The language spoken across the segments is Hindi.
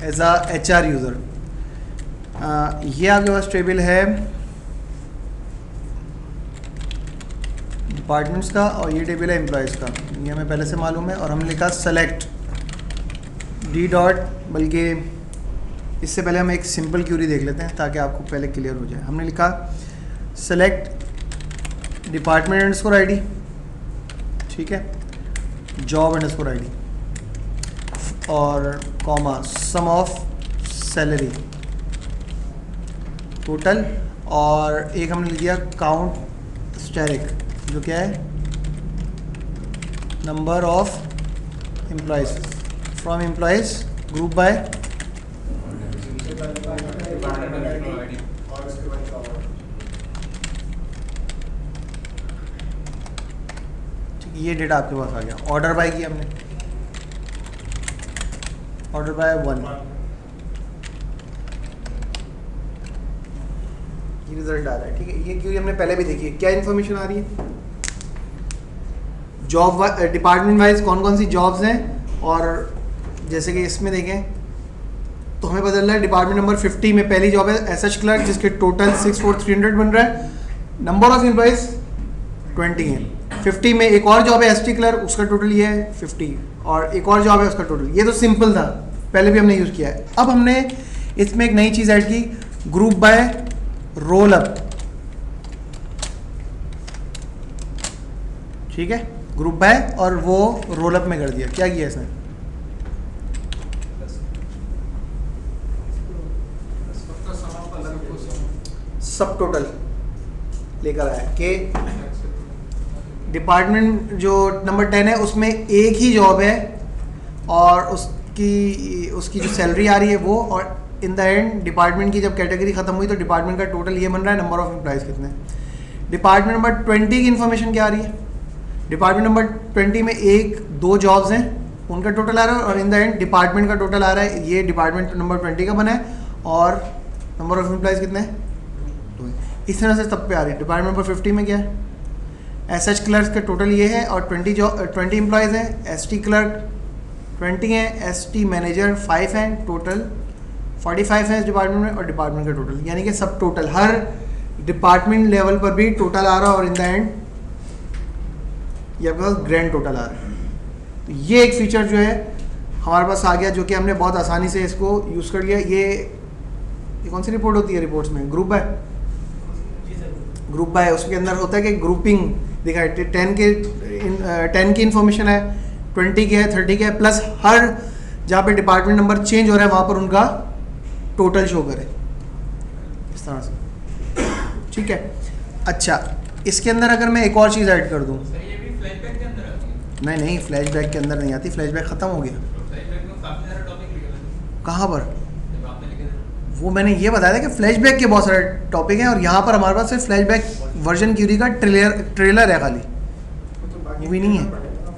As a HR user. ये आपके पास टेबल है डिपार्टमेंट्स का और ये टेबल है एम्प्लॉयज़ का, ये हमें पहले से मालूम है। और हमने लिखा सेलेक्ट डी डॉट, बल्कि इससे पहले हम एक सिंपल क्यूरी देख लेते हैं ताकि आपको पहले क्लियर हो जाए। हमने लिखा सेलेक्ट डिपार्टमेंट अंडरस्कोर ID, ठीक है, जॉब अंडरस्कोर ID और comma sum of salary total, और एक हमने लिख दिया काउंट स्टैरिक जो क्या है number of employees from employees group by ये डेटा आपके पास आ गया। ऑर्डर बाय किया हमने, ऑर्डर बाय 1, ये रिजल्ट आ रहा है, ठीक है। ये क्योंकि हमने पहले भी देखी है। क्या इन्फॉर्मेशन आ रही है जॉब डिपार्टमेंट वाइज कौन कौन सी जॉब्स हैं, और जैसे कि इसमें देखें तो हमें पता चल रहा है डिपार्टमेंट नंबर 50 में पहली जॉब है एसएच क्लर्क जिसके टोटल 64300 बन रहा है, नंबर ऑफ एम्प्लॉयज 20 हैं। 50 में एक और जॉब है एसटी क्लर्क, उसका टोटल ये है 50, और एक और जॉब है उसका टोटल। ये तो सिंपल था, पहले भी हमने यूज़ किया है। अब हमने इसमें एक नई चीज़ ऐड की, ग्रुप बाय रोल अप, ठीक है, ग्रुप बाय, और वो रोल अप में कर दिया। क्या किया इसने, सब टोटल लेकर आया कि डिपार्टमेंट जो नंबर 10 है उसमें एक ही जॉब है और उसकी जो सैलरी आ रही है वो, और इन द एंड डिपार्टमेंट की जब कैटेगरी खत्म हुई तो डिपार्टमेंट का टोटल ये बन रहा है, नंबर ऑफ एम्प्लॉयज़ कितने। डिपार्टमेंट नंबर 20 की इन्फॉर्मेशन क्या आ रही है, डिपार्टमेंट नंबर 20 में एक दो जॉब्स हैं उनका टोटल आ रहा है, और इन द एंड डिपार्टमेंट का टोटल आ रहा है, ये डिपार्टमेंट नंबर 20 का बना है, और नंबर ऑफ एम्प्लॉयज़ कितने हैं, 2। इस तरह से सब पे आ रही है। डिपार्टमेंट नंबर 50 में क्या है, एसएच क्लर्क का टोटल ये है और 20 एम्प्लॉयज़ हैं, एसटी क्लर्क 20 हैं, एसटी मैनेजर 5 हैं, टोटल 45 हैं इस डिपार्टमेंट में, और डिपार्टमेंट का टोटल, यानी कि सब टोटल हर डिपार्टमेंट लेवल पर भी टोटल आ रहा है, और इन द एंड ये आपके पास ग्रैंड टोटल आ रहा है। तो ये एक फीचर जो है हमारे पास आ गया, जो कि हमने बहुत आसानी से इसको यूज़ कर लिया। ये कौन सी रिपोर्ट होती है रिपोर्ट्स में, ग्रुप बाय, ग्रुप बाय, उसके अंदर होता है कि ग्रुपिंग दिखाए, 10 की इन्फॉर्मेशन है, 20 की है, 30 की है, प्लस हर जहाँ पे डिपार्टमेंट नंबर चेंज हो रहा है वहाँ पर उनका टोटल शो करे, इस तरह से, ठीक है। अच्छा, इसके अंदर अगर मैं एक और चीज़ ऐड कर दूँ, नहीं फ्लैशबैक के अंदर नहीं आती, फ्लैशबैक ख़त्म हो गया। कहाँ पर, वो मैंने ये बताया था कि फ्लैशबैक के बहुत सारे टॉपिक हैं, और यहाँ पर हमारे पास सिर्फ फ्लैशबैक वर्जन क्यूरी का ट्रेलर है खाली, मूवी नहीं है,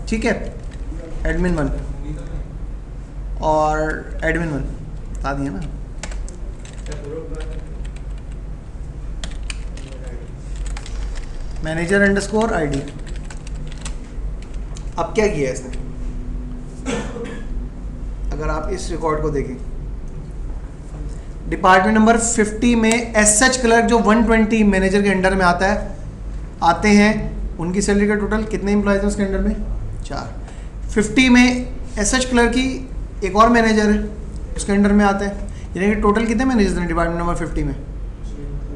ठीक है। एडमिन 1 और एडमिन 1 बता दिए ना। मैनेजर अंडरस्कोर ID, अब क्या किया इसने, अगर आप इस रिकॉर्ड को देखें, डिपार्टमेंट नंबर 50 में एसएच क्लर्क जो 120 मैनेजर के अंडर में आते हैं, उनकी सैलरी का टोटल कितने एम्प्लॉयज हैं उसके अंडर में, 4। 50 में एसएच क्लर्क की एक और मैनेजर है उसके अंडर में आते हैं, यानी कि टोटल कितने मैनेजर्स हैं डिपार्टमेंट नंबर 50 में,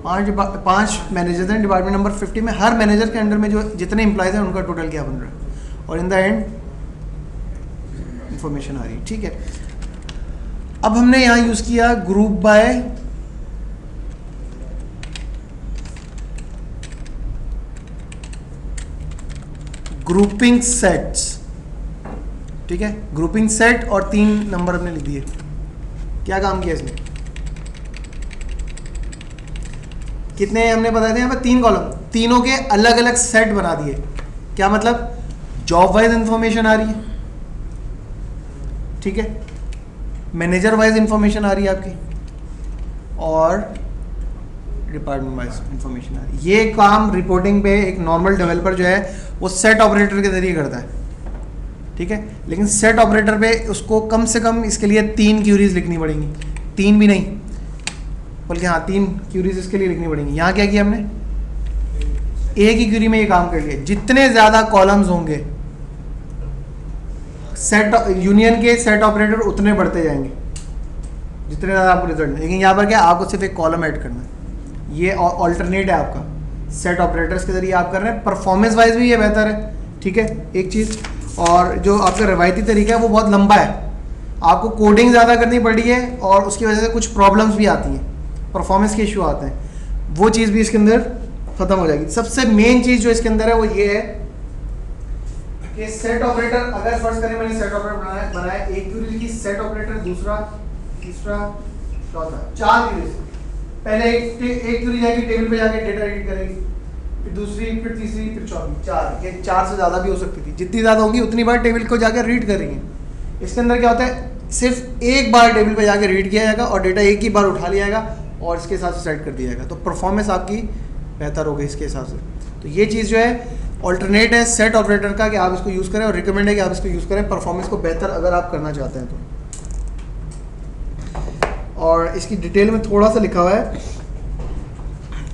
5 मैनेजर्स हैं डिपार्टमेंट नंबर 50 में। हर मैनेजर के अंडर में जो जितने एम्प्लॉयज हैं उनका टोटल क्या बन रहा है, और इन द एंड इंफॉर्मेशन आ रही है, ठीक है। अब हमने यहाँ यूज़ किया ग्रुप बाय ग्रुपिंग सेट्स, ठीक है, ग्रुपिंग सेट, और 3 नंबर हमने लिख दिए। क्या काम किया इसने, कितने हमने बताए थे यहाँ पे, 3 कॉलम, तीनों के अलग अलग सेट बना दिए। क्या मतलब, जॉब वाइज इंफॉर्मेशन आ रही है, ठीक है, मैनेजर वाइज इंफॉर्मेशन आ रही है आपकी, और डिपार्टमेंट वाइज इंफॉर्मेशन आ रही है। ये काम रिपोर्टिंग पे एक नॉर्मल डेवलपर जो है वो सेट ऑपरेटर के जरिए करता है, ठीक है। लेकिन सेट ऑपरेटर पे उसको कम से कम इसके लिए 3 क्यूरीज लिखनी पड़ेंगी, 3 भी नहीं बल्कि हाँ 3 क्यूरीज इसके लिए लिखनी पड़ेंगी। यहाँ क्या किया हमने, एक ही क्यूरी में ये काम कर लिया। जितने ज़्यादा कॉलम्स होंगे सेट यूनियन के सेट ऑपरेटर उतने बढ़ते जाएंगे जितने ज़्यादा आपको रिजल्ट। लेकिन यहाँ पर क्या, आपको सिर्फ एक कॉलम ऐड करना है। ये ऑल्टरनेट है आपका, सेट ऑपरेटर्स के जरिए आप कर रहे हैं। परफॉर्मेंस वाइज भी ये बेहतर है, ठीक है, एक चीज़। और जो आपका रवायती तरीका है वो बहुत लंबा है, आपको कोडिंग ज़्यादा करनी पड़ी है और उसकी वजह से कुछ प्रॉब्लम्स भी आती हैं, परफॉर्मेंस के इशू आते हैं। वो चीज़ भी इसके अंदर ख़त्म हो जाएगी। सबसे मेन चीज़ जो इसके अंदर है वो ये है कि सेट ऑपरेटर, अगर फर्स्ट करें मैंने सेट ऑपरेटर बनाया एक क्यूरी लिखी, सेट ऑपरेटर दूसरा, तीसरा, चौथा, 4 क्यूरीज। पहले एक क्यूरी जाएगी टेबल पे जाके डेटा एडिट करेगी, फिर दूसरी, फिर तीसरी, फिर चौथी, 4। ये 4 से ज़्यादा भी हो सकती थी, जितनी ज़्यादा होगी उतनी बार टेबल को जाकर रीड कर रही है। इसके अंदर क्या होता है, सिर्फ एक बार टेबल पे जाके रीड किया जाएगा और डेटा एक ही बार उठा लिया जाएगा और इसके हिसाब से सेट कर दिया जाएगा। तो परफॉर्मेंस आपकी बेहतर हो गई इसके हिसाब से। तो ये चीज़ जो है ऑल्टरनेट है सेट ऑपरेटर का कि आप इसको यूज़ करें, और रिकमेंड है कि आप इसको यूज़ करें परफॉर्मेंस को बेहतर अगर आप करना चाहते हैं तो। और इसकी डिटेल में थोड़ा सा लिखा हुआ है।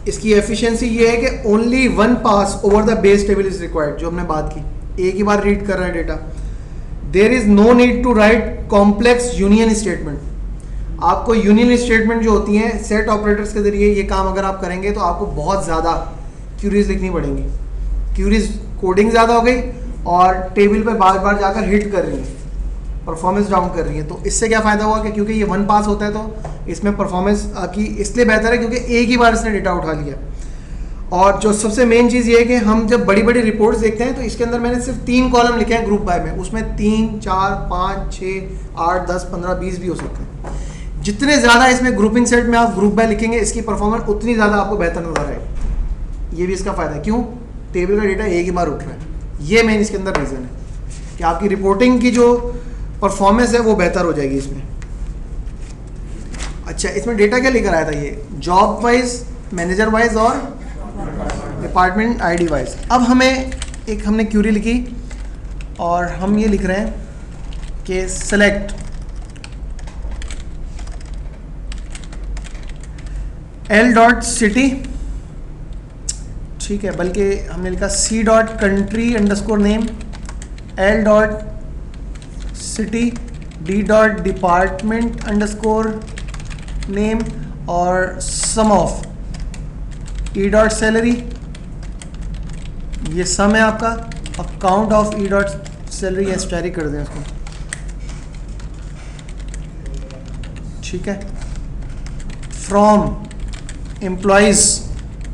इसकी एफिशिएंसी ये है कि only 1 pass over the base table is required, जो हमने बात की, एक ही बार रीड कर रहा है data. There is no need to write complex union statement. आपको यूनियन स्टेटमेंट जो होती हैं सेट ऑपरेटर्स के जरिए ये काम अगर आप करेंगे तो आपको बहुत ज़्यादा क्यूरीज लिखनी पड़ेंगी। क्यूरीज कोडिंग ज़्यादा हो गई और टेबल पे बार बार जाकर हिट कर रही है, परफॉर्मेंस डाउन कर रही है। तो इससे क्या फ़ायदा हुआ कि क्योंकि ये 1 पास होता है तो इसमें परफॉर्मेंस आपकी इसलिए बेहतर है क्योंकि एक ही बार इसने डेटा उठा लिया। और जो सबसे मेन चीज़ ये है कि हम जब बड़ी बड़ी रिपोर्ट्स देखते हैं तो इसके अंदर मैंने सिर्फ 3 कॉलम लिखे हैं ग्रुप बाय में, उसमें 3, 4, 5, 6, 8, 10, 15, 20 भी हो सकते हैं। जितने ज़्यादा इसमें ग्रुपिंग सेट में आप ग्रुप बाय लिखेंगे इसकी परफॉर्मेंस उतनी ज़्यादा आपको बेहतर नजर आएगी। ये भी इसका फ़ायदा है। क्यों, टेबल का डेटा एक ही बार उठ रहा है। ये मेन इसके अंदर रीज़न है कि आपकी रिपोर्टिंग की जो परफॉर्मेंस है वो बेहतर हो जाएगी इसमें। अच्छा, इसमें डेटा क्या लेकर आया था, ये जॉब वाइज, मैनेजर वाइज और डिपार्टमेंट आईडी वाइज। अब हमने क्यूरी लिखी और हम ये लिख रहे हैं कि सेलेक्ट L.city, ठीक है, बल्कि हमने लिखा C.country_name, L.city, D.department_name और sum of E.salary, ये सम है आपका, अकाउंट ऑफ E.salary एस्टैरिक कर दें इसको, ठीक है। From employees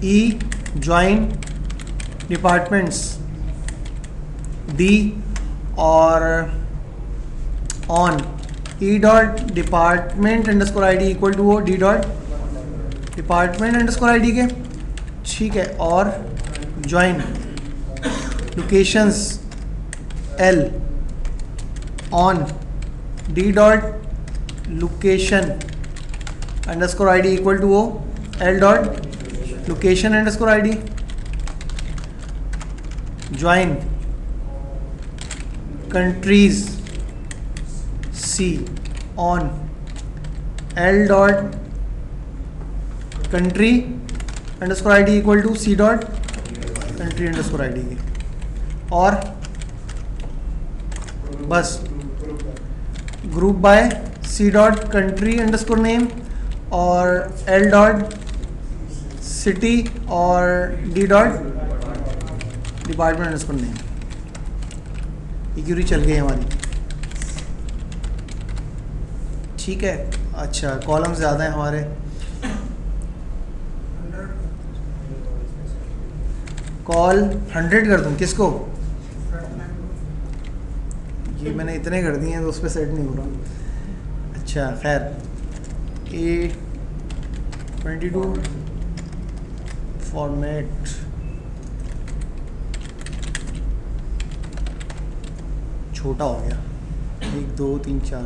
E join departments D और ऑन E.department_id इक्वल टू वो D.department_id के, ठीक है। और join locations L on D.location_id equal to वो L.location_id। Join countries C on L.country_id equal to C.country_id के। और बस ग्रुप बाय C.country_name और L.city और D.department_name। ये क्यूरी चल गई हमारी, ठीक है। अच्छा, कॉलम ज़्यादा हैं हमारे, कॉल 100 कर दूँ किसको, ये मैंने इतने कर दिए हैं तो उस पर सेट नहीं हो रहा। अच्छा खैर, A22 फॉर्मेट, छोटा हो गया, 1 2 3 4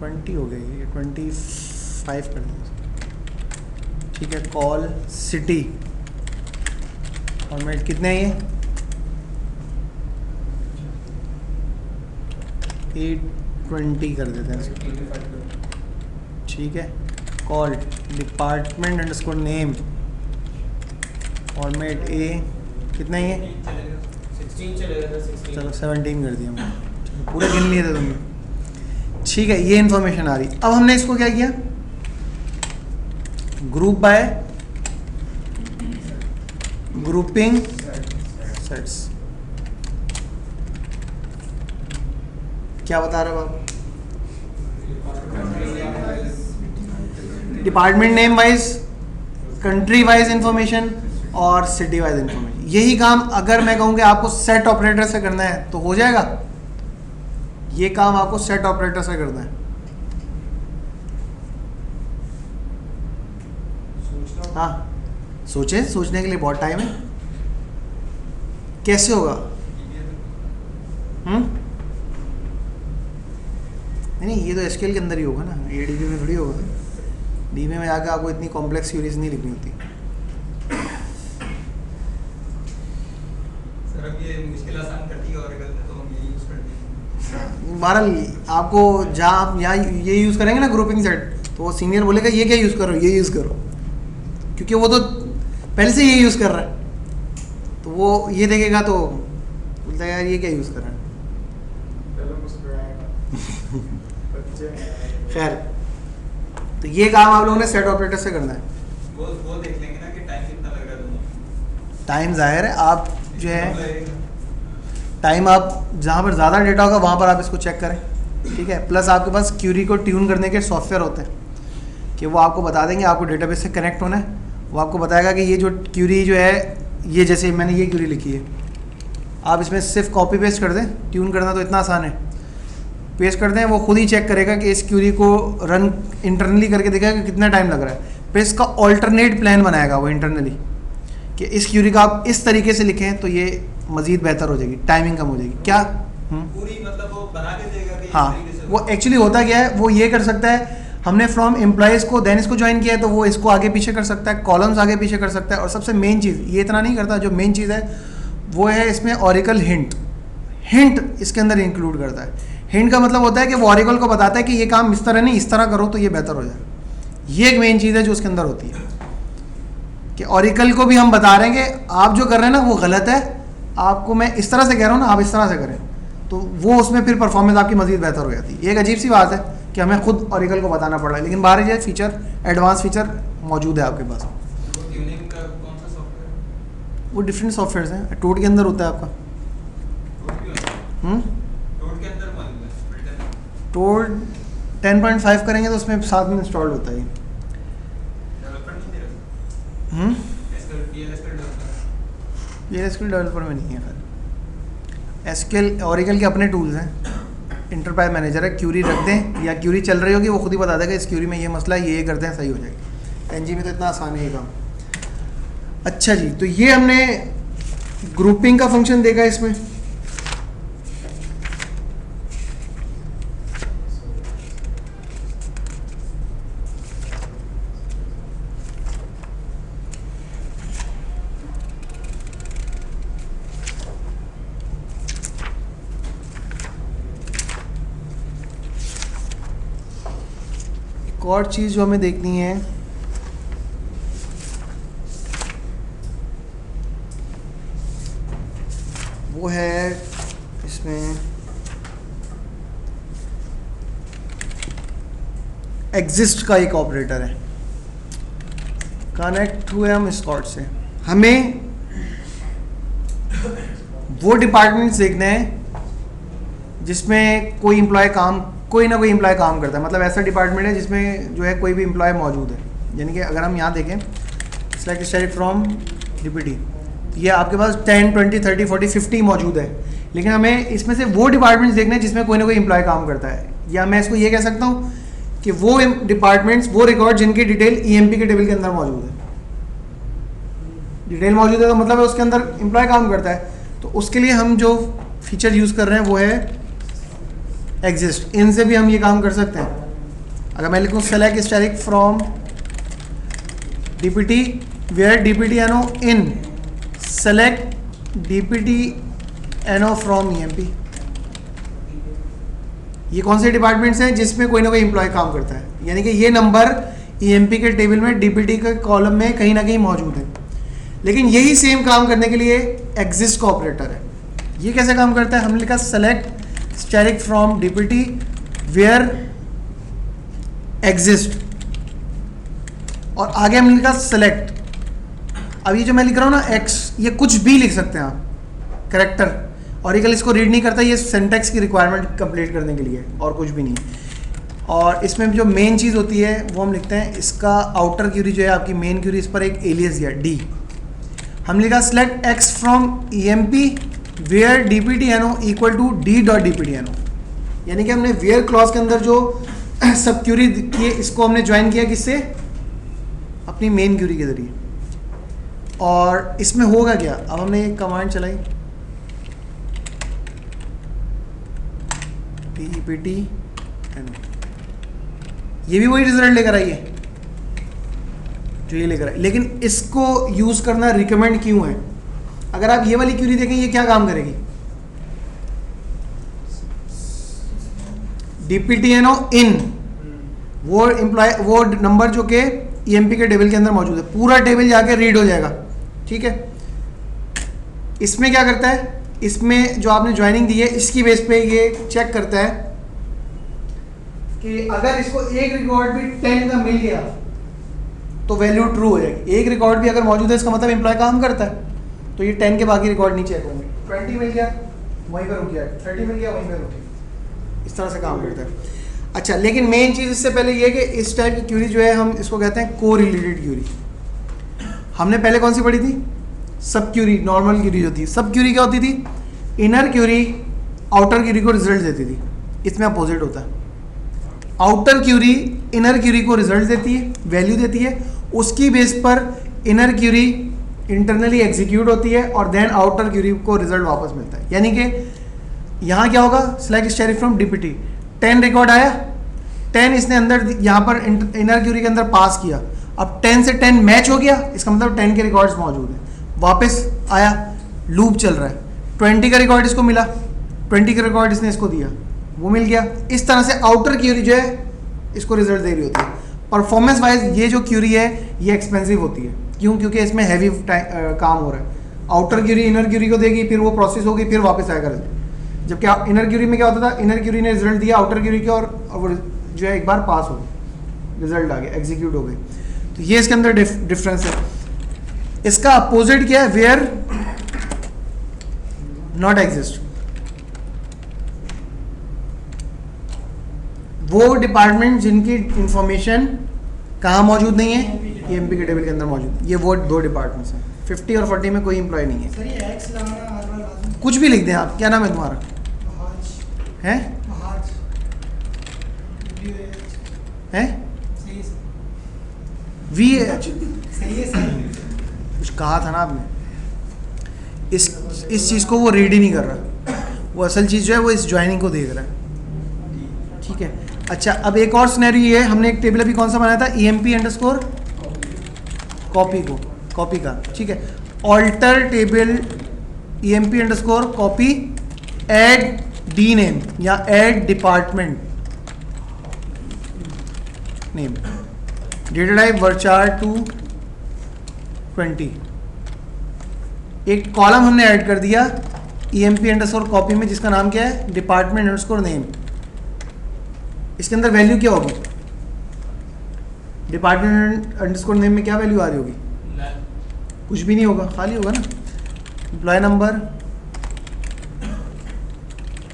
20 हो गई, 25 कर दिया, ठीक है। कॉल सिटी फॉर्मेट कितने हैं ये, 820 कर देते हैं, ठीक है। Call department underscore name format A, कितना ही है, 16 चलेगा, 16 चलो 17 कर दिया मैंने, पूरे गिन लिए थे तुमने, ठीक है। ये इन्फॉर्मेशन आ रही। अब हमने इसको क्या किया, ग्रुप बाय ग्रुपिंग सेट्स। क्या बता रहे हो आप, department name wise, country wise information और सिटी वाइज इंफॉर्मेशन। यही काम अगर मैं कहूँ कि आपको सेट ऑपरेटर से करना है तो हो जाएगा। ये काम आपको सेट ऑपरेटर से करना है। हाँ सोचे, सोचने के लिए बहुत टाइम है। कैसे होगा, नहीं ये तो एसक्यूएल के अंदर ही होगा ना, ये डीबी में थोड़ी होगा। डीबी में जाकर आपको इतनी कॉम्प्लेक्स क्वेरीज नहीं लिखनी होती। सर अब ये मुश्किल आसान कर दी और गलत तो हम ये यूज करते हैं। बहरहाल आपको जहाँ आप यहाँ ये यूज़ करेंगे ना ग्रुपिंग सेट, तो वो सीनियर बोलेगा ये क्या यूज़ करो, ये यूज़ करो, क्योंकि वो तो पहले से ये यूज़ कर रहा है। तो वो ये देखेगा तो बोलता है यार ये क्या यूज़ कर रहा है। खैर, तो ये काम आप लोगों ने सेट ऑपरेटर से करना है। वो देख लेंगे ना कि टाइम कितना लग रहा है दोनों। टाइम जाहिर है, आप जो है टाइम आप जहाँ पर ज़्यादा डेटा होगा वहाँ पर आप इसको चेक करें, ठीक है। प्लस आपके पास क्यूरी को ट्यून करने के सॉफ्टवेयर होते हैं कि वो आपको बता देंगे आपको डेटाबेस से कनेक्ट होना है। वो आपको बताएगा कि ये जो क्यूरी जो है, ये जैसे मैंने ये क्यूरी लिखी है, आप इसमें सिर्फ कॉपी पेस्ट कर दें। ट्यून करना तो इतना आसान है, पेस्ट कर दें, वो खुद ही चेक करेगा कि इस क्यूरी को रन इंटरनली करके देखेगा कि कितना टाइम लग रहा है। फिर इसका ऑल्टरनेट प्लान बनाएगा वो इंटरनली कि इस क्यूरी का आप इस तरीके से लिखें तो ये मज़ीद बेहतर हो जाएगी, टाइमिंग कम हो जाएगी। क्या पूरी मतलब वो बना के देगा कि हाँ, इस तरीके से वो एक्चुअली होता क्या है, वो ये कर सकता है, हमने फ्रॉम एम्प्लॉयज़ को देन इसको ज्वाइन किया है तो वो इसको आगे पीछे कर सकता है, कॉलम्स आगे पीछे कर सकता है। और सबसे मेन चीज़ ये इतना नहीं करता, जो मेन चीज़ है वो है इसमें ऑरिकल हिंट। हिंट इसके अंदर इंक्लूड करता है। हिंट का मतलब होता है कि वो ऑरिकल को बताता है कि ये काम इस तरह नहीं इस तरह करो तो ये बेहतर हो जाएगा। ये एक मेन चीज़ है जो उसके अंदर होती है कि ऑरिकल को भी हम बता रहे हैं कि आप जो कर रहे हैं ना वो गलत है, आपको मैं इस तरह से कह रहा हूँ ना, आप इस तरह से करें, तो वो उसमें फिर परफॉर्मेंस आपकी मज़ीद बेहतर हो जाती है। ये एक अजीब सी बात है कि हमें खुद ऑरिकल को बताना पड़ रहा है, लेकिन बाहर ये फीचर, एडवांस फीचर मौजूद है आपके पास। वो ट्यूनिंग का कौन सा सॉफ्टवेयर? वो डिफरेंट सॉफ्टवेयर हैं, टोड के अंदर होता है आपका। टोड के अंदर मौजूद है फिल्टर। टोड 10.5 करेंगे तो उसमें साथ में इंस्टॉल होता है। डेवलपर नहीं दे रहा। ये एसक्यूएल डेवलपर में नहीं है। फिर एसक्यूएल ऑरिकल के अपने टूल्स हैं, इंटरप्राइज मैनेजर है, क्यूरी रख दें या क्यूरी चल रही होगी वो खुद ही बता देगा इस क्यूरी में ये मसला है, ये करते हैं सही हो जाएगा। एनजी में तो इतना आसान है ये काम। अच्छा जी, तो ये हमने ग्रुपिंग का फंक्शन देखा इसमें। एक और चीज़ जो हमें देखनी है वो है इसमें एग्जिस्ट का एक ऑपरेटर है। कनेक्ट हुए हम स्कॉट से, हमें वो डिपार्टमेंट्स देखने हैं जिसमें कोई एम्प्लॉय काम, कोई ना कोई एम्प्लॉय काम करता है। मतलब ऐसा डिपार्टमेंट है जिसमें जो है कोई भी एम्प्लॉय मौजूद है। यानी कि अगर हम यहाँ देखें सेलेक्ट स्टेट फ्रॉम डीपीटी, ये आपके पास 10, 20, 30, 40, 50 मौजूद है, लेकिन हमें इसमें से वो डिपार्टमेंट्स देखने हैं जिसमें कोई ना कोई एम्प्लॉय काम करता है। या मैं इसको ये कह सकता हूँ कि वो डिपार्टमेंट्स, वो रिकॉर्ड जिनकी डिटेल ईएमपी के टेबल के अंदर मौजूद है। डिटेल मौजूद है तो मतलब है उसके अंदर एम्प्लॉय काम करता है। तो उसके लिए हम जो फीचर यूज़ कर रहे हैं वो है एग्जिस्ट। इनसे भी हम ये काम कर सकते हैं। अगर मैं लिखूँ select static from DPT where DPT NO in select DPT NO from EMP, ये कौन से डिपार्टमेंट्स हैं जिसमें कोई ना कोई एम्प्लॉय काम करता है, यानी कि ये नंबर ईएमपी के टेबल में डीपीटी के कॉलम में कहीं ना कहीं मौजूद है। लेकिन यही सेम काम करने के लिए एग्जिस्ट का ऑपरेटर है। ये कैसे काम करता है? हमने लिखा select static from DPT where exist, और आगे हमने लिखा सेलेक्ट। अब ये जो मैं लिख रहा हूँ ना एक्स, ये कुछ भी लिख सकते हैं आप, करेक्टर। ऑरिकल इसको रीड नहीं करता, ये सिंटैक्स की रिक्वायरमेंट कंप्लीट करने के लिए, और कुछ भी नहीं। और इसमें जो मेन चीज़ होती है वो हम लिखते हैं, इसका आउटर क्यूरी जो है आपकी मेन क्यूरी, इस पर एक एलियस दिया डी। हम लिखा select X from EMP where DPTNO equal to D dot DPTNO, यानी कि हमने वेयर क्लॉज के अंदर जो सब क्यूरी की इसको हमने ज्वाइन किया किससे? अपनी मेन क्यूरी के जरिए। और इसमें होगा क्या? अब हमने एक कमांड चलाई DPTNO, ये भी वही रिजल्ट लेकर आई है जो ये लेकर आई, लेकिन इसको यूज करना रिकमेंड क्यों है? अगर आप ये वाली क्यूरी देखें, ये क्या काम करेगी? DPTNO इन, वो एम्प्लॉय, वो नंबर जो के ईएमपी के टेबल के अंदर मौजूद है, पूरा टेबल जाके रीड हो जाएगा, ठीक है। इसमें क्या करता है? इसमें जो आपने ज्वाइनिंग दी है इसकी बेस पे ये चेक करता है कि अगर इसको एक रिकॉर्ड भी 10 का मिल गया तो वैल्यू ट्रू हो जाएगी। एक रिकॉर्ड भी अगर मौजूद है इसका मतलब एम्प्लॉय काम करता है, तो ये 10 के बाकी रिकॉर्ड नहीं चेक होंगे। 20 मिल गया वहीं पर रुक गया, 30 मिल गया वहीं पर रुक गया, इस तरह से काम करता है। अच्छा, लेकिन मेन चीज़ इससे पहले ये कि इस टाइप की क्यूरी जो है हम इसको कहते हैं को रिलेटेड क्यूरी। हमने पहले कौन सी पढ़ी थी? सब क्यूरी, नॉर्मल क्यूरी जो थी। सब क्यूरी क्या होती थी? इनर क्यूरी आउटर क्यूरी को रिजल्ट देती थी, इसमें अपोजिट होता है। आउटर क्यूरी इनर क्यूरी को रिजल्ट देती है, वैल्यू देती है, उसकी बेस पर इनर क्यूरी इंटरनली एग्जीक्यूट होती है और देन आउटर क्यूरी को रिजल्ट वापस मिलता है। यानी कि यहाँ क्या होगा? Select static from DPT, 10 record आया, 10 इसने अंदर यहाँ पर इनर क्यूरी के अंदर पास किया, अब 10 से 10 मैच हो गया, इसका मतलब 10 के रिकॉर्ड्स मौजूद हैं, वापस आया, लूप चल रहा है, 20 का रिकॉर्ड इसको मिला, 20 का रिकॉर्ड इसने इसको दिया, वो मिल गया। इस तरह से आउटर क्यूरी जो है इसको रिजल्ट दे रही होती है। परफॉर्मेंस वाइज ये जो क्यूरी है ये एक्सपेंसिव होती है, क्यों? क्योंकि इसमें हैवी काम हो रहा है। आउटर क्यूरी इनर क्यूरी को देगी, फिर वो प्रोसेस होगी, फिर वापस आएगा रिजल्ट। जबकि इनर क्यूरी में क्या होता था? इनर क्यूरी ने रिजल्ट दिया आउटर क्यूरी के, और वो जो है एक बार पास हो गई, रिजल्ट आ गया, एग्जीक्यूट हो गई। तो ये इसके अंदर डिफरेंस है। इसका अपोजिट क्या है? Where not exist. वो डिपार्टमेंट जिनकी इंफॉर्मेशन कहाँ मौजूद नहीं है? ईएमपी के टेबल के अंदर मौजूद। ये वो दो डिपार्टमेंट्स हैं। 50 और 40 में कोई एम्प्लॉय नहीं है। सर ये एक्स लगाना हर बार लाजमी कुछ भी लिख दें आप। क्या नाम है तुम्हारा? महाज हैं? महाज हैं? सही है सर। वी सही है सर। कुछ कहा था ना आपने। इस चीज़ को वो रीड ही नहीं कर रहा, वो असल चीज़ जो है वो इस ज्वाइनिंग को देख रहा है, ठीक है। अच्छा, अब एक और सिनेरियो ये है, हमने एक टेबल अभी कौन सा बनाया था? EMP अंडरस्कोर कॉपी का, ठीक है। Alter table EMP underscore copy add D name या add department name, data type varchar 220। एक कॉलम हमने ऐड कर दिया EMP अंडरस्कोर कॉपी में, जिसका नाम क्या है? Department underscore name. इसके अंदर वैल्यू क्या होगी? डिपार्टमेंट अंडरस्कोर नेम में क्या वैल्यू आ रही होगी? कुछ भी नहीं होगा, खाली होगा ना। Employee number,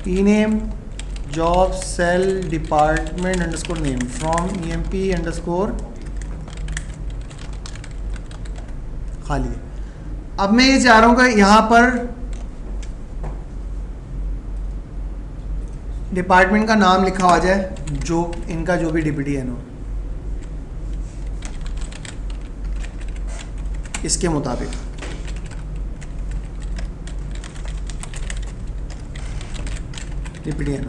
E name, job, sal, department underscore name from EMP underscore खाली है। अब मैं ये चाह रहा हूँ कि यहाँ पर डिपार्टमेंट का नाम लिखा हुआ जाए, जो इनका जो भी DPTN हो, इसके मुताबिक। DPTN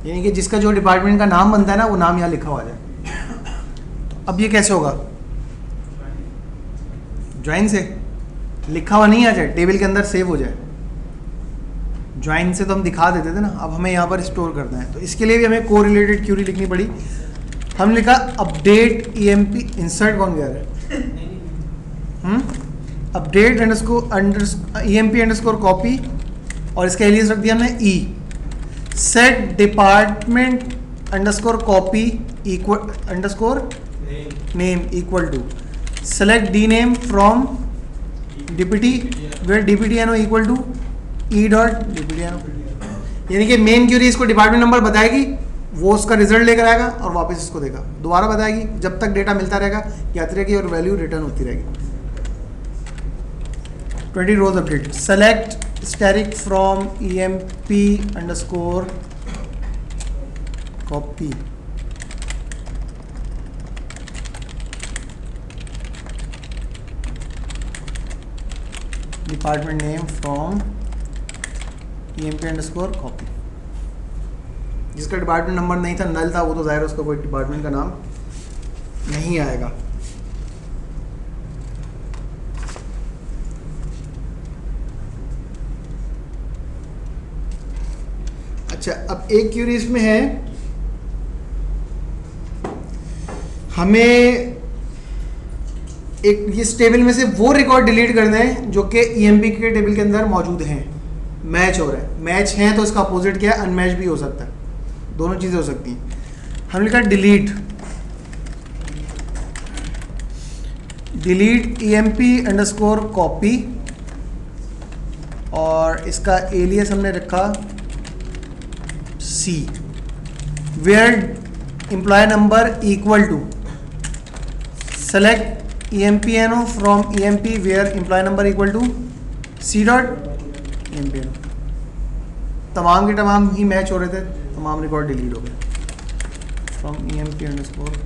यानी कि जिसका जो डिपार्टमेंट का नाम बनता है ना, वो नाम यहाँ लिखा हुआ जाए। अब ये कैसे होगा? ज्वाइन से लिखा हुआ नहीं आ जाए, टेबल के अंदर सेव हो जाए। ज्वाइन से तो हम दिखा देते थे ना, अब हमें यहाँ पर स्टोर करना है, तो इसके लिए भी हमें को रिलेटेड क्यूरी लिखनी पड़ी। हमने लिखा अपडेट EMP, इंसर्ट कौन गया है, अपडेट EMP अंडरस्कोर कॉपी, और इसका एलियस रख दिया हमने E। Set department underscore copy equal underscore name equal to select D name from DPT where DPTNO equal to E dot DPTNO। यानी कि मेन क्यूरी इसको डिपार्टमेंट नंबर बताएगी, वो उसका रिजल्ट लेकर आएगा और वापस इसको देगा, दोबारा बताएगी, जब तक डेटा मिलता रहेगा यात्री की और वैल्यू रिटर्न होती रहेगी। 20 rows update, select static from EMP underscore copy, department name from EMP underscore copy. जिसका डिपार्टमेंट नंबर नहीं था, नल था, वो तो जाहिर है उसका कोई डिपार्टमेंट का नाम नहीं आएगा। अच्छा, अब एक क्यूरी इसमें है, हमें एक इस टेबल में से वो रिकॉर्ड डिलीट करने हैं जो कि EMP के टेबल के अंदर मौजूद हैं, मैच हो रहा है। मैच हैं तो इसका अपोजिट क्या है, अनमैच भी हो सकता है, दोनों चीज़ें हो सकती हैं। हमने लिखा डिलीट EMP अंडरस्कोर कॉपी, और इसका एलियस हमने रखा C, where employee number equal to select EMPNO from EMP where employee number equal to C dot EMPNO। तमाम के तमाम ही मैच हो रहे थे, तमाम रिकॉर्ड डिलीट हो गए फ्रॉम EMP अंडरस्कोर।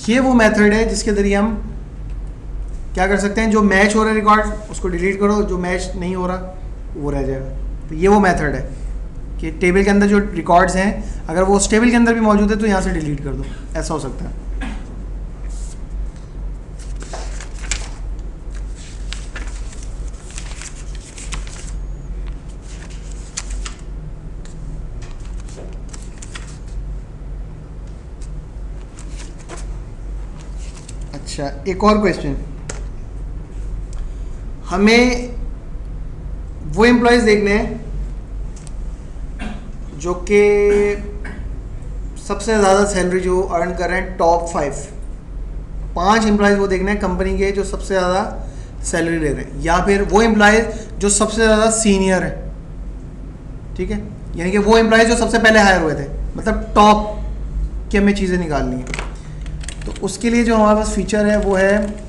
ये वो मेथड है जिसके जरिए हम क्या कर सकते हैं, जो मैच हो रहा है रिकॉर्ड उसको डिलीट करो, जो मैच नहीं हो रहा वो रह जाएगा। तो ये वो मेथड है कि टेबल के अंदर जो रिकॉर्ड्स हैं, अगर वो उस टेबल के अंदर भी मौजूद है तो यहाँ से डिलीट कर दो, ऐसा हो सकता है। अच्छा, एक और क्वेश्चन, हमें वो एम्प्लॉयज़ देखने हैं जो कि सबसे ज़्यादा सैलरी जो अर्न कर रहे हैं, टॉप 5 एम्प्लॉयज़ वो देखने हैं कंपनी के जो सबसे ज़्यादा सैलरी ले रहे हैं, या फिर वो एम्प्लॉयज़ जो सबसे ज़्यादा सीनियर है, ठीक है, यानी कि वो एम्प्लॉयज़ जो सबसे पहले हायर हुए थे, मतलब टॉप की हमें चीज़ें निकालनी है। तो उसके लिए जो हमारे पास फीचर है वो है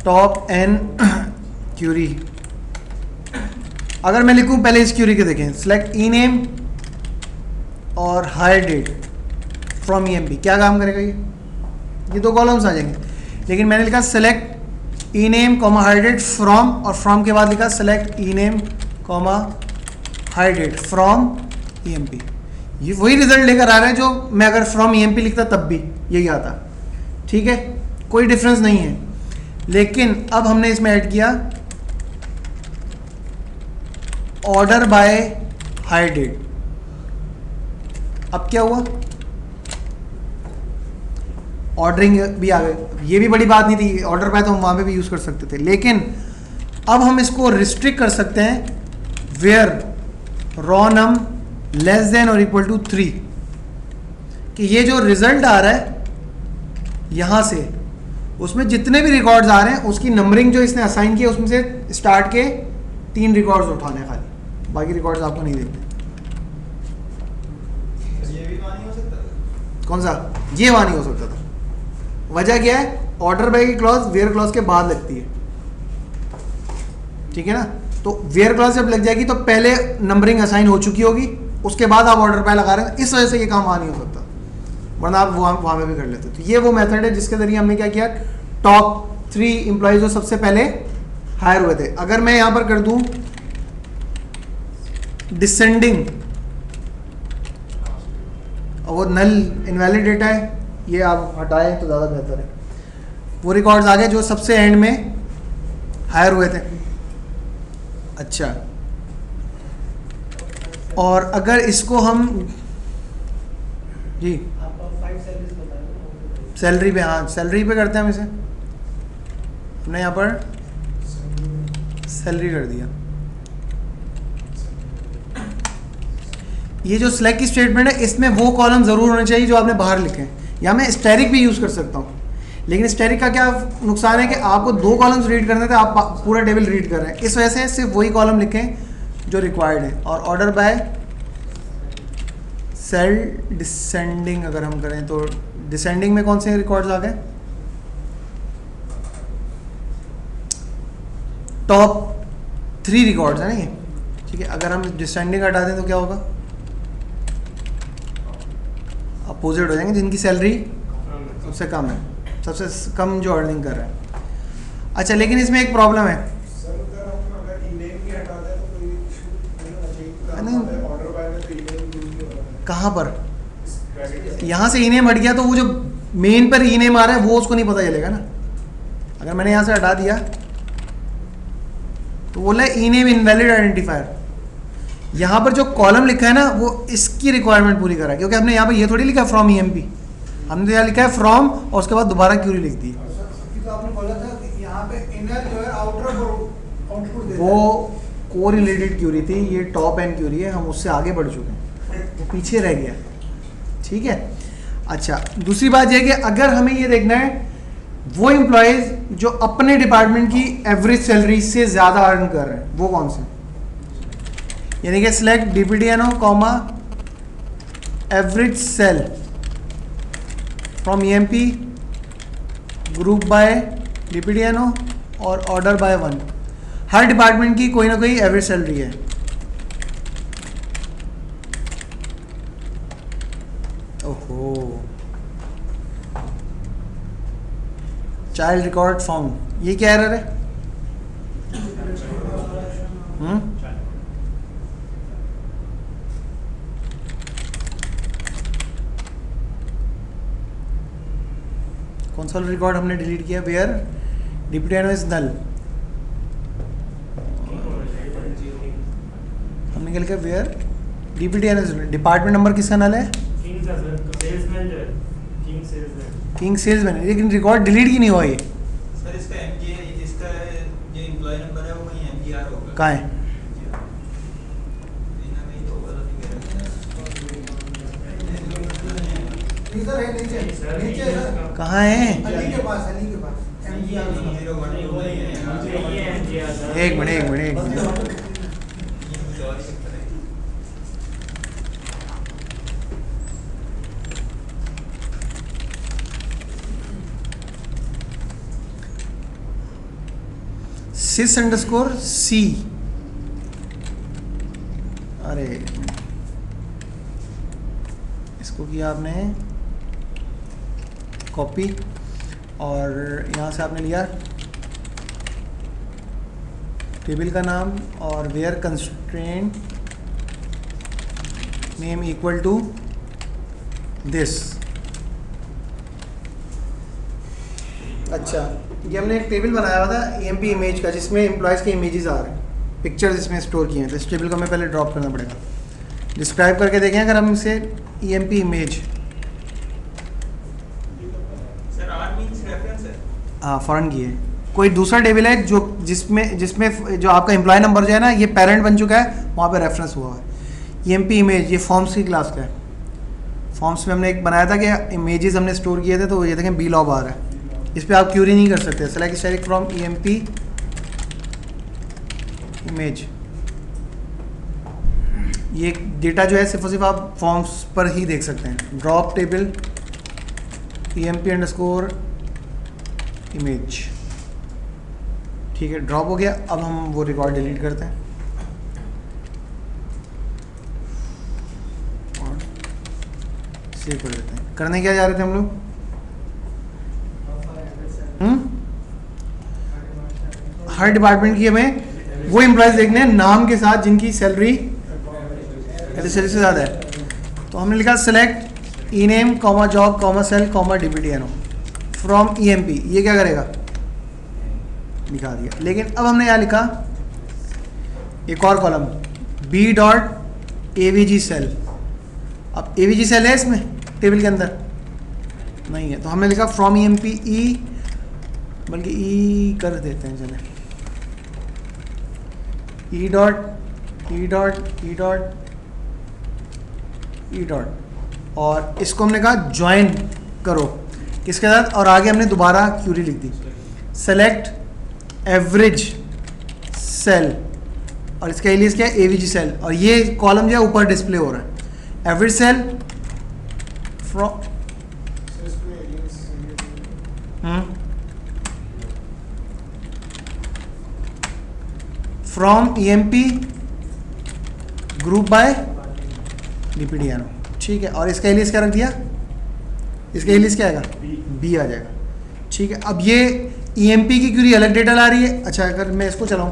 टॉप N क्यूरी। अगर मैं लिखूं, पहले इस क्यूरी के देखें, सेलेक्ट ई नेम और हायर डेट फ्रॉम EMP, क्या काम करेगा ये 2 कॉलम्स आ जाएंगे। लेकिन मैंने लिखा select E name comma hire date from, और फ्रॉम के बाद लिखा select E name comma hire date from EMP। ये वही रिजल्ट लेकर आ रहा है जो मैं अगर फ्रॉम EMP लिखता तब भी यही आता, ठीक है, कोई डिफरेंस नहीं है। लेकिन अब हमने इसमें ऐड किया ऑर्डर बाय हायर डेट। अब क्या हुआ, ऑर्डरिंग भी आ गए, ये भी बड़ी बात नहीं थी, ऑर्डर बाय तो हम वहाँ पे भी यूज़ कर सकते थे, लेकिन अब हम इसको रिस्ट्रिक्ट कर सकते हैं, where row num less than और इक्वल टू 3, कि ये जो रिजल्ट आ रहा है यहाँ से, उसमें जितने भी रिकॉर्ड्स आ रहे हैं उसकी नंबरिंग जो इसने असाइन की है उसमें से स्टार्ट के 3 रिकॉर्ड्स उठाने, खाली बाकी रिकॉर्ड्स आपको नहीं देखते। ये भी वहाँ नहीं हो सकता था? कौन सा? ये वहाँ नहीं हो सकता था। वजह क्या है, ऑर्डर बाय की क्लॉज वेयर क्लॉज के बाद लगती है, ठीक है ना। तो वेयर क्लॉज जब लग जाएगी तो पहले नंबरिंग असाइन हो चुकी होगी, उसके बाद आप ऑर्डर बाय लगा रहे हैं, इस वजह से ये काम वहाँ नहीं हो सकता, वरना आप वहाँ में भी कर लेते। तो ये वो मेथड है जिसके जरिए हमने क्या किया, टॉप 3 एम्प्लॉयज जो सबसे पहले हायर हुए थे। अगर मैं यहाँ पर कर दूँ डिसेंडिंग और वो नल इनवैलिड डेटा है, ये आप हटाएं तो ज़्यादा बेहतर है। वो रिकॉर्ड्स आ गए जो सबसे एंड में हायर हुए थे। अच्छा, और अगर इसको हम जी सैलरी पे, हाँ सैलरी पे करते हैं हम इसे, हमने यहाँ पर सैलरी कर दिया। ये जो सिलेक्ट की स्टेटमेंट है इसमें वो कॉलम ज़रूर होने चाहिए जो आपने बाहर लिखे हैं, या मैं स्टैटिक भी यूज़ कर सकता हूँ, लेकिन स्टैटिक का क्या नुकसान है कि आपको 2 कॉलम्स रीड करने थे, आप पूरा टेबल रीड कर रहे हैं, इस वजह से सिर्फ वही कॉलम लिखें जो रिक्वायर्ड है। और ऑर्डर बाय सेल डिसेंडिंग अगर हम करें तो डिसेंडिंग में कौन से रिकॉर्ड्स आ गए? टॉप 3 रिकॉर्ड्स है ना ये, ठीक है। अगर हम डिसेंडिंग हटा दें तो क्या होगा? अपोजिट हो जाएंगे, जिनकी सैलरी सबसे कम है, सबसे कम जो अर्निंग कर रहे हैं। अच्छा, लेकिन इसमें एक प्रॉब्लम है। कहाँ पर? यहाँ से ई नेम हट गया तो वो जो मेन पर ई नेम आ रहा है वो उसको नहीं पता चलेगा ना। अगर मैंने यहाँ से हटा दिया तो बोला ई नेम इनवैलिड आइडेंटिफायर। यहाँ पर जो कॉलम लिखा है ना वो इसकी रिक्वायरमेंट पूरी करा है, क्योंकि हमने यहाँ पर ये थोड़ी लिखा फ्रॉम ईएमपी, हमने तो यहाँ लिखा है फ्रॉम और उसके बाद दोबारा क्यूरी लिख दी। तो आपने बोला था कि यहाँ पे इनर जो है आउटर आउटपुट देता है। वो को रिलेटेड क्यूरी थी, ये टॉप एंड क्यूरी है, हम उससे आगे बढ़ चुके हैं, वो पीछे रह गया, ठीक है। अच्छा, दूसरी बात यह कि अगर हमें ये देखना है वो एम्प्लॉयज़ जो अपने डिपार्टमेंट की एवरेज सैलरी से ज़्यादा अर्न कर रहे हैं वो कौन से, यानी कि select DPDNO comma average sal from EMP group by DPDNO और ऑर्डर बाय 1। हर डिपार्टमेंट की कोई ना कोई एवरेज सैलरी है। ओहो, चाइल्ड रिकॉर्ड फाउंड, ये क्या एरर है? कौन सा रिकॉर्ड हमने डिलीट किया? वेयर डीपीडीएनओ इज नल, हमने क्या लिखा? Where DPDNO is null. Department number किसका नल है? किंग सेल्समैन, लेकिन रिकॉर्ड डिलीट ही नहीं हुआ ये। सर इसका एमजी जिसका जो एम्प्लॉय नंबर है वो कहीं एमजीआर होगा। कहाँ है? इधर है नीचे, नीचे सर। कहाँ है? अली के पास, अली के पास एमजीआर। एक मिनट। सिस अंडरस्कोर सी, अरे इसको किया आपने कॉपी और यहाँ से आपने लिया टेबल का नाम और where constraint name equal to this. अच्छा, ये हमने एक टेबल बनाया हुआ था ईएमपी इमेज का जिसमें एम्प्लॉयज़ के इमेजेस आ रहे हैं, पिक्चर्स इसमें स्टोर किए हैं, तो इस टेबल को हमें पहले ड्रॉप करना पड़ेगा। डिस्क्राइब करके देखें अगर हम इसे EMP image, sir R means reference है। हाँ फॉरेन की है, कोई दूसरा टेबल है जो जिसमें जो आपका एम्प्लॉय नंबर जो है ना ये पेरेंट बन चुका है, वहाँ पे रेफरेंस हुआ है। ईएमपी इमेज ये फॉर्म्स की क्लास का है। फॉर्म्स में हमने एक बनाया था कि इमेजेस हमने स्टोर किए थे, तो ये देखें बी लॉब आ रहा है, इस पर आप क्यूरी नहीं कर सकते। Select static from EMP image, ये डेटा जो है सिर्फ और सिर्फ आप फॉर्म्स पर ही देख सकते हैं। Drop table EMP underscore image, ठीक है, ड्रॉप हो गया। अब हम वो रिकॉर्ड डिलीट करते हैं और सेव कर देते हैं। करने क्या जा रहे थे हम लोग? हर डिपार्टमेंट की हमें वो एम्प्लॉयज़ देखने हैं नाम के साथ जिनकी सैलरी से ज़्यादा है। तो हमने लिखा select E name comma job comma sal comma DPTNO from EMP, ये क्या करेगा, दिखा दिया। लेकिन अब हमने यहाँ लिखा एक और कॉलम B.AVG सेल। अब AVG सेल है इसमें टेबल के अंदर नहीं है, तो हमने लिखा फ्रॉम EMP E, बल्कि E कर देते हैं चले, E डॉट और इसको हमने कहा ज्वाइन करो किसके साथ, और आगे हमने दोबारा क्यूरी लिख दी सेलेक्ट एवरेज सेल, और इसका एलियस क्या है AVG सेल, और ये कॉलम जो है ऊपर डिस्प्ले हो रहा है average sal from from EMP group by DPTNO, ठीक है। और इसका एलियस क्या रख दिया, इसका एलियस क्या आएगा B आ जाएगा, ठीक है। अब ये EMP की क्यूरी अलग डेटा ला रही है। अच्छा अगर मैं इसको चलाऊं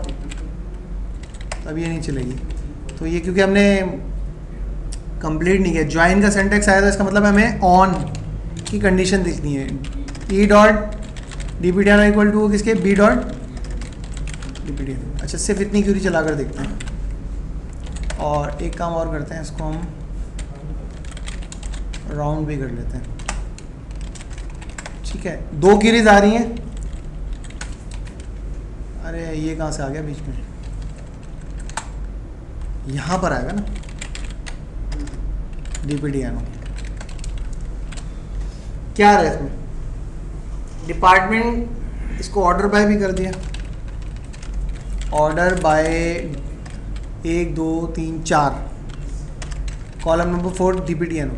अब ये नहीं चलेगी, तो ये क्योंकि हमने कंप्लीट नहीं किया, ज्वाइन का सेंटेक्स आया था, इसका मतलब हमें ऑन की कंडीशन दिखनी है। E dot DPTNO equal to किसके B डॉट DPTNO। अच्छा सिर्फ इतनी क्यूरी चला कर देखते हैं, और एक काम और करते हैं, इसको हम राउंड भी कर लेते हैं, ठीक है। 2 क्यूरीज आ रही हैं, अरे ये कहाँ से आ गया बीच में, यहाँ पर आएगा ना DPTNO, क्या आ रहा है इसमें डिपार्टमेंट, इसको ऑर्डर बाय भी कर दिया, order by 1 2 3 4, column number 4 DPTNO।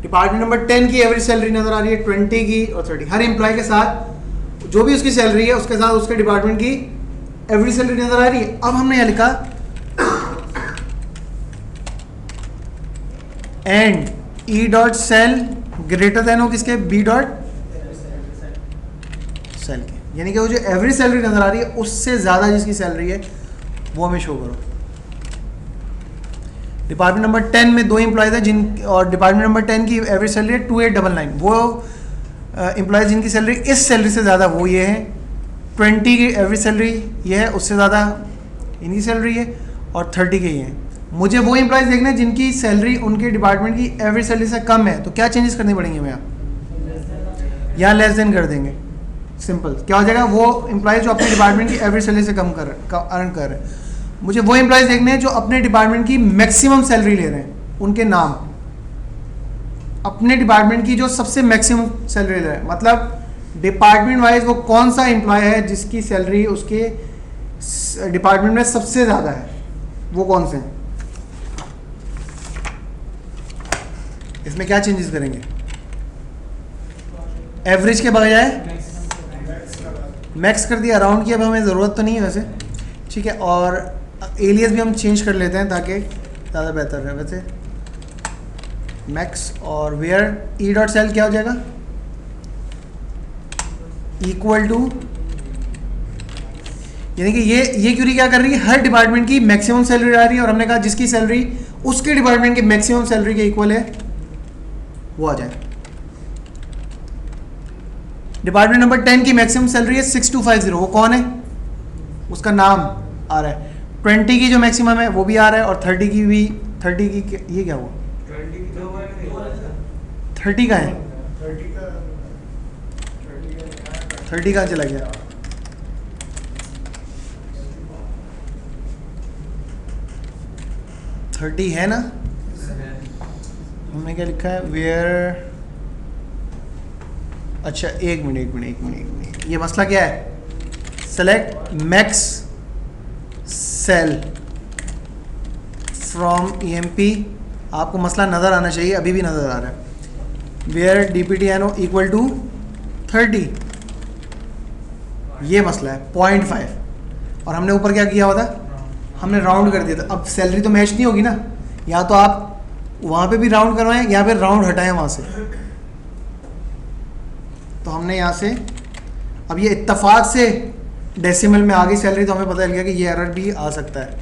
Department number 10 की एवरेज सैलरी नजर आ रही है, 20 की और 30, हर एम्प्लॉय के साथ जो भी उसकी सैलरी है उसके साथ उसके डिपार्टमेंट की एवरेज सैलरी नजर आ रही है। अब हमने यहाँ लिखा and E dot sal greater than हो किसके B डॉट सेल के, यानी कि वो जो एवरेज सैलरी नजर आ रही है उससे ज्यादा जिसकी सैलरी है वो हमें शो करो। डिपार्टमेंट नंबर 10 में 2 एम्प्लॉयज हैं जिन, और डिपार्टमेंट नंबर 10 की एवरेज सैलरी है 2899, वो एम्प्लॉयज जिनकी सैलरी इस सैलरी से ज़्यादा वो ये है, 20 की एवरेज सैलरी ये है, उससे ज़्यादा इनकी सैलरी है, और 30 की ये है। मुझे वो एम्प्लॉयज देखने हैं जिनकी सैलरी उनके डिपार्टमेंट की एवरेज सैलरी से कम है, तो क्या चेंजेस करने पड़ेंगे हमें यहाँ लेस देन कर देंगे, सिंपल। क्या हो जाएगा, वो एम्प्लॉयज जो अपने डिपार्टमेंट की एवरेज सैलरी से कम अर्न कर रहे हैं। मुझे वो एम्प्लॉयज देखने हैं जो अपने डिपार्टमेंट की मैक्सिमम सैलरी ले रहे हैं, उनके नाम, अपने डिपार्टमेंट की जो सबसे मैक्सिमम सैलरी ले रहे हैं, मतलब डिपार्टमेंट वाइज वो कौन सा एम्प्लॉय है जिसकी सैलरी उसके डिपार्टमेंट में सबसे ज़्यादा है, वो कौन से हैं। इसमें क्या चेंजेस करेंगे, एवरेज के बजाय मैक्स कर दिया, राउंड की अब हमें ज़रूरत तो नहीं है वैसे, ठीक है। और एलियस भी हम चेंज कर लेते हैं ताकि ज़्यादा बेहतर रहे। वैसे मैक्स और वेयर E डॉट सेल क्या हो जाएगा, इक्वल टू, यानी कि ये क्यूरी क्या कर रही है, हर डिपार्टमेंट की मैक्सिमम सैलरी आ रही है, और हमने कहा जिसकी सैलरी उसके डिपार्टमेंट की मैक्सिमम सैलरी के इक्वल है वो आ जाए। डिपार्टमेंट नंबर 10 की मैक्सिमम सैलरी है 6250, वो कौन है, उसका नाम आ रहा है। 20 की जो मैक्सिमम है वो भी आ रहा है, और 30 की भी, 30 की ये क्या हुआ, 30 का है, 30 का चला गया, थर्टी है ना, हमने क्या लिखा है वेयर, अच्छा एक मिनट, ये मसला क्या है, select max sal from EMP, आपको मसला नज़र आना चाहिए, अभी भी नज़र आ रहा है, वेयर DPTNO इक्वल टू 30, ये मसला है 0.5, और हमने ऊपर क्या किया हुआ था, हमने राउंड कर दिया था। अब सैलरी तो मैच नहीं होगी ना, या तो आप वहाँ पे भी राउंड करवाएं या फिर राउंड हटाएं वहाँ से, तो हमने यहाँ से, अब ये इत्तेफाक से डेसिमल में आ गई सैलरी, तो हमें पता चल गया कि ये एरर भी आ सकता है।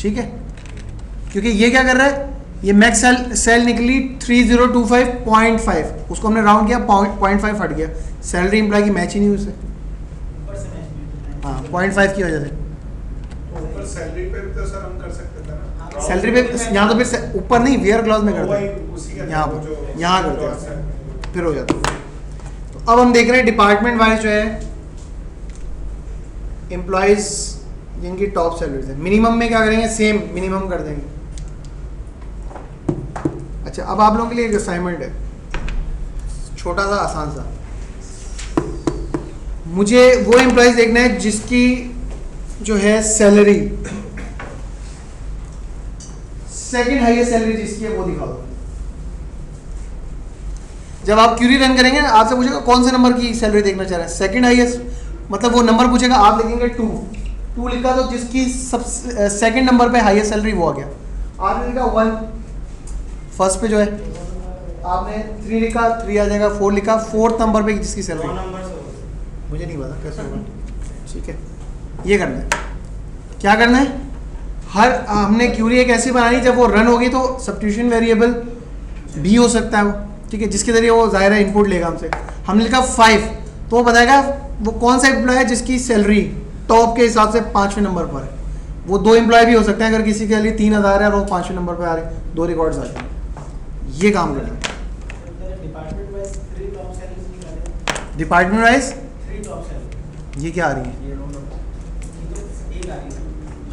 ठीक है, क्योंकि ये क्या कर रहा है, ये मैक्स सेल निकली 3025.5, उसको हमने राउंड किया 0.5 हट गया, सैलरी एम्प्लॉय की मैच ही नहीं हुई उससे। हाँ 0.5 की वजह से। तो ऊपर सैलरी पे भी तो सर हम कर सकते थे ना, सैलरी पे यहाँ तो फिर ऊपर नहीं, वेयर क्लॉज में करते वही हैं, उसी का यहाँ जो पर यहाँ करते clause हैं, है। फिर हो जाता है। तो अब हम देख रहे हैं डिपार्टमेंट वाइज जो है एम्प्लॉयज जिनकी टॉप सैलरीज है, मिनिमम में क्या करेंगे, सेम मिनिमम कर देंगे। अच्छा, अब आप लोगों के लिए एक असाइनमेंट है, छोटा सा आसान सा। मुझे वो एम्प्लॉयज देखना है जिसकी जो है सैलरी सेकंड हाईएस्ट सैलरी जिसकी है वो दिखा दो। जब आप क्यूरी रन करेंगे आपसे पूछेगा कौन से नंबर की सैलरी देखना चाह रहे हैं, सेकंड हाईएस्ट, मतलब वो नंबर पूछेगा, आप लिखेंगे 2 लिखा तो जिसकी सब सेकंड नंबर पे हाईएस्ट सैलरी वो आ गया। आपने लिखा 1 फर्स्ट पे जो है, आपने 3 लिखा 3 आ जाएगा, 4 लिखा 4th नंबर पे जिसकी सैलरी, मुझे नहीं पता कैसे होगा, ठीक है। ये करना है, क्या करना है, हमने क्यूरी एक ऐसी बनानी जब वो रन होगी तो सब्स्टिट्यूशन वेरिएबल भी हो सकता है वो, ठीक है, जिसके जरिए वो ज़ाहिर है इनपुट लेगा हमसे। हमने लिखा 5 तो वो बताएगा वो कौन सा एम्प्लॉय है जिसकी सैलरी टॉप के हिसाब से 5वें नंबर पर है। वो 2 एम्प्लॉय भी हो सकते हैं, अगर किसी के लिए 3000 है और वो 5वें नंबर पर आ रहे हैं, 2 रिकॉर्ड्स आ जाएंगे। ये काम करना है डिपार्टमेंट वाइज। ये क्या आ रही है,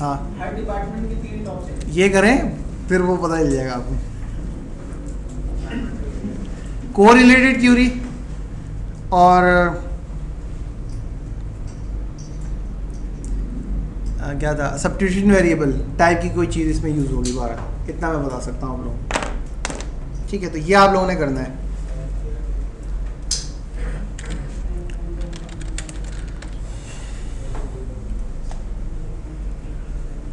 हाँ हर डिपार्टमेंट की 3 टॉप सैलरी। ये करें फिर वो पता चल जाएगा आपको। कोरिलेटेड क्यूरी और क्या था, सब्स्टिट्यूशन वेरिएबल टाइप की कोई चीज़ इसमें यूज़ होगी, 12 इतना मैं बता सकता हूँ आप लोगों को, ठीक है। तो ये आप लोगों ने करना है।